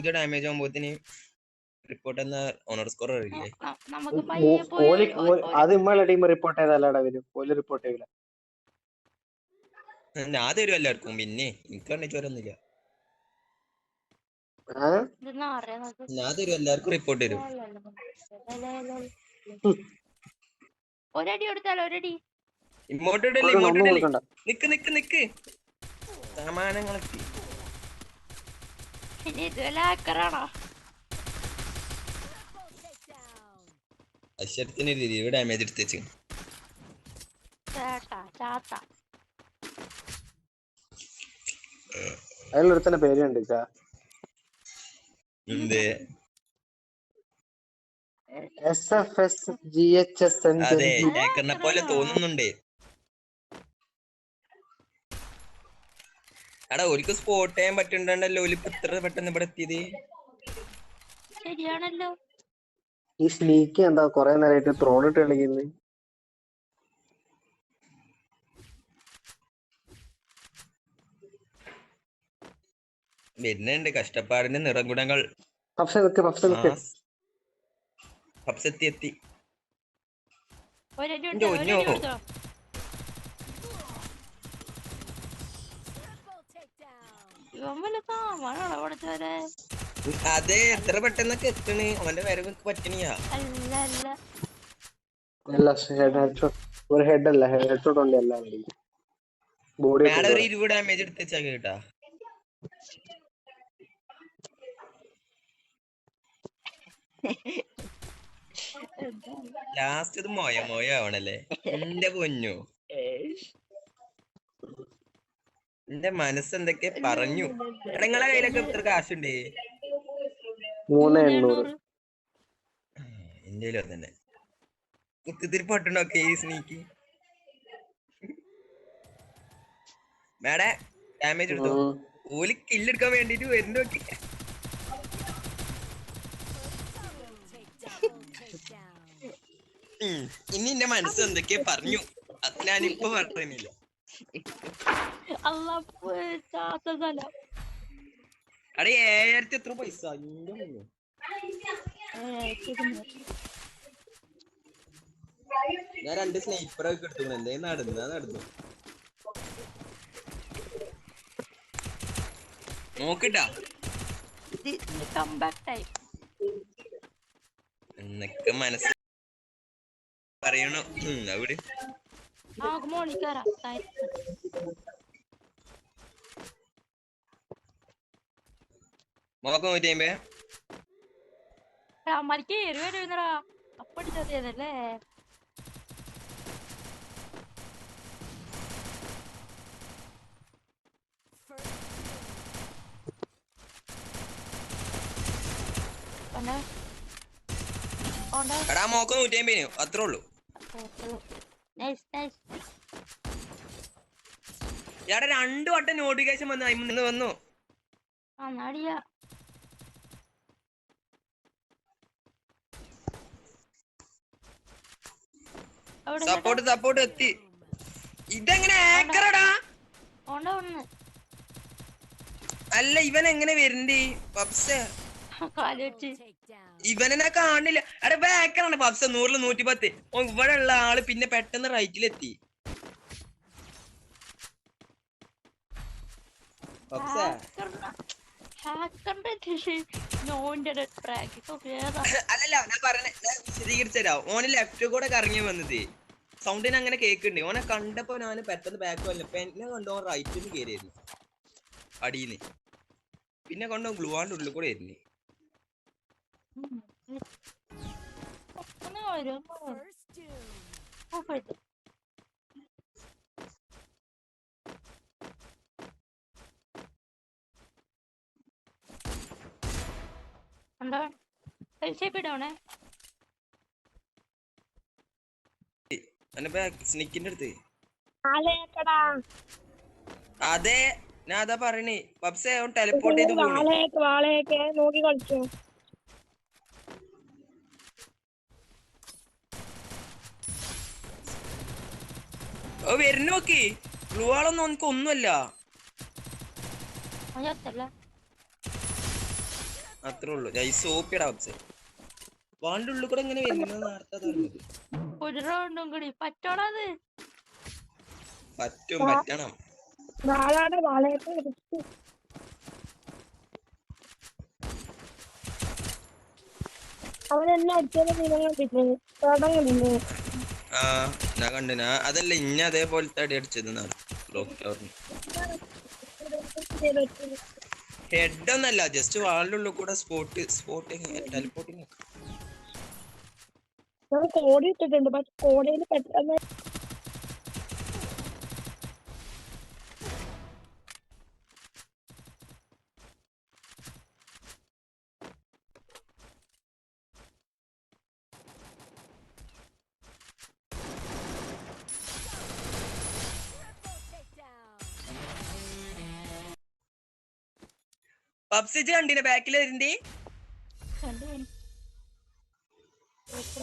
പൂജ damage ആകുമ്പോത്തിന് report എന്ന owner score അറിയില്ലേ? നമുക്ക് പയ്യെ പോയി അത് ഇമ്മളെ ടീം റിപ്പോർട്ട് ചെയ്തല്ലടാ വരും. ഓല് റിപ്പോർട്ട് ചെയ്യില്ല. ഞാൻ തരും എല്ലാവർക്കും. പിന്നെ എനിക്ക് കണ്ണിച്ചോരൊന്നുമില്ല. ഞാൻ തരും എല്ലാവർക്കും റിപ്പോർട്ട് തരും. ഒരടി കൊടുത്താലോ? ഒരടി ഇങ്ങോട്ട് ഇടല്ലേ, ഇങ്ങോട്ട് ഇടല്ലേ. നിക്ക് നിക്ക് നിക്ക് സമാനങ്ങളൊക്കെ അശ്വരത്തിന് റിവ്യൂ ഡാമേജ് എടുത്തേച്ച് അതിലൊരുത്തന്നെ പേരുണ്ട് എന്തേ? അതെ, ടേക്കറിനെ പോലെ തോന്നുന്നുണ്ട്. എടാ ഒരിക്കൽ സ്പോട്ട് ചെയ്യാൻ പറ്റുന്നുണ്ടല്ലോ. ഒലിപ്പ് ഇത്ര പെട്ടെന്ന് ഇവിടെ എത്തിയത് ശരിയാണല്ലോ. ഈ സ്നീക്ക് എന്താ കൊറേ നേരമായിട്ട് ത്രോണിട്ട് കളിക്കുന്നത്? വരുന്നുണ്ട് കഷ്ടപ്പാടിന്റെ നിറഗുണങ്ങൾ. എത്തി അതെ, എത്ര പെട്ടെന്നൊക്കെ എത്തണ്. അവന്റെ വരവ് പറ്റണിയാ. ഒരു ഹെഡ് അല്ല, ഹെഡ്ഷോട്ട് ഉണ്ട്. എല്ലാം മേഡം ഒരു 20 ഡാമേജ് എടുത്തേച്ചാ കേട്ടാ. ലാസ്റ്റ് ഇത് മോയ ആവണല്ലേ. എന്റെ പൊന്നു, എന്റെ മനസ്സെന്തൊക്കെ പറഞ്ഞു. എടാ നിങ്ങളെ കയ്യിലൊക്കെ എത്ര കാശുണ്ട്? 3800. എന്തേലും തന്നെ കുത്തിത്തിരിപ്പട്ടുണ്ടോ കേസ് നീക്കി. മേഡേ ഡാമേജ് എടുത്തോ. ഓല് കില്ലെടുക്കാൻ വേണ്ടിട്ട് വരുന്നോ. ഇനി എന്റെ മനസ്സ് എന്തൊക്കെയാ പറഞ്ഞു, അത് ഞാനിപ്പോ പറയുന്നില്ല. അടെ 7000 എത്ര പൈസ? ഞാൻ 2 സ്നൈപ്പറൊക്കെ കിട്ടും. എന്തേ നടന്നു നോക്കിട്ടാ. എന്നൊക്കെ മനസ്സ് പറയണോ അവിടെ. മോക്ക 150. അമ്മക്ക് എരുവരുന്നടാ അപ്പടി ചതിയതല്ലേ. എടാ മോക്ക 150 അത്രേ ഉള്ളൂ. എടാ 2 വട്ടം നോട്ടിഫിക്കേഷൻ വന്നു. സപ്പോർട്ട് എത്തി. ഇതെങ്ങനെ ആക്കറടാ? അല്ല ഇവൻ എങ്ങനെ വരണ്ടേ പബ്സ്? ഇവനെ കാണില്ല. അവിടെ ബാക്കറാണ് പബ്സ്. 100 110. ഇവിടെ ഉള്ള ആള് പിന്നെ പെട്ടെന്ന് റൈറ്റിലെത്തി. അല്ലല്ല ഞാൻ പറഞ്ഞ വിശദീകരിച്ചരാ. ഓന് ലെഫ്റ്റ് കൂടെ കറങ്ങി വന്നത്. സൗണ്ടിന് അങ്ങനെ കേക്കുണ്ട്. ഓനെ കണ്ടപ്പോ ഞാൻ പെട്ടെന്ന് ബാക്ക് വല്ല എന്നെ കണ്ടോ റൈറ്റിൽ നിന്ന് കയറിയായിരുന്നു അടിയിന്ന്. പിന്നെ കൊണ്ടോ ഗ്ലൂവാണ്ട് ഉള്ളിൽ കൂടെ ആയിരുന്നു. സ്നിക്കിന്റെ അടുത്ത് അതെ ഞാൻ അതാ പറയണേ. പബ്സേ അവൻ ടെലിപ്പോർട്ട് ചെയ്ത് നോക്കി കളിച്ചു. വരുന്ന നോക്കി. ഗ്ലൂ ആളൊന്നും എനിക്ക് ഒന്നുമല്ല. അത്രേ ഉള്ളൂ. നൈസ് ഓപ്പിയടാ പബ്സെ. വാളിന്റെ ഉള്ളിൽ കൂടെ എങ്ങനെ വരുന്നത് നേരത്തെ പറഞ്ഞത്. ഒരു റൗണ്ടും കൂടി പറ്റോടാ അത്. പറ്റണം. വാളാടെ വാളയൊക്കെ എടുത്ത് അവനെന്നെ അടിച്ചത് നിങ്ങൾ കണ്ടില്ലേ? തുടങ്ങുന്നില്ലേ? ആ ഞാൻ കണ്ടു. ഞാൻ അതല്ല ഇന്ന അതേപോലത്തെ അടി അടിച്ചത് ഡോക്ടറിന്. ഹെഡ് ഒന്നല്ല, ജസ്റ്റ് വാളിന്റെ ഉള്ളിൽ കൂടെ സ്പോട്ടിങ് ടെലിപ്പോർട്ടിങ്. ഞാൻ കോടി ഇട്ടിട്ടുണ്ട്, പക്ഷെ കോടയിൽ പെട്ടെന്ന് പബ്സിജ് കണ്ടിന് ബാക്കിൽ വരുന്നേ. കണ്ടു. എത്ര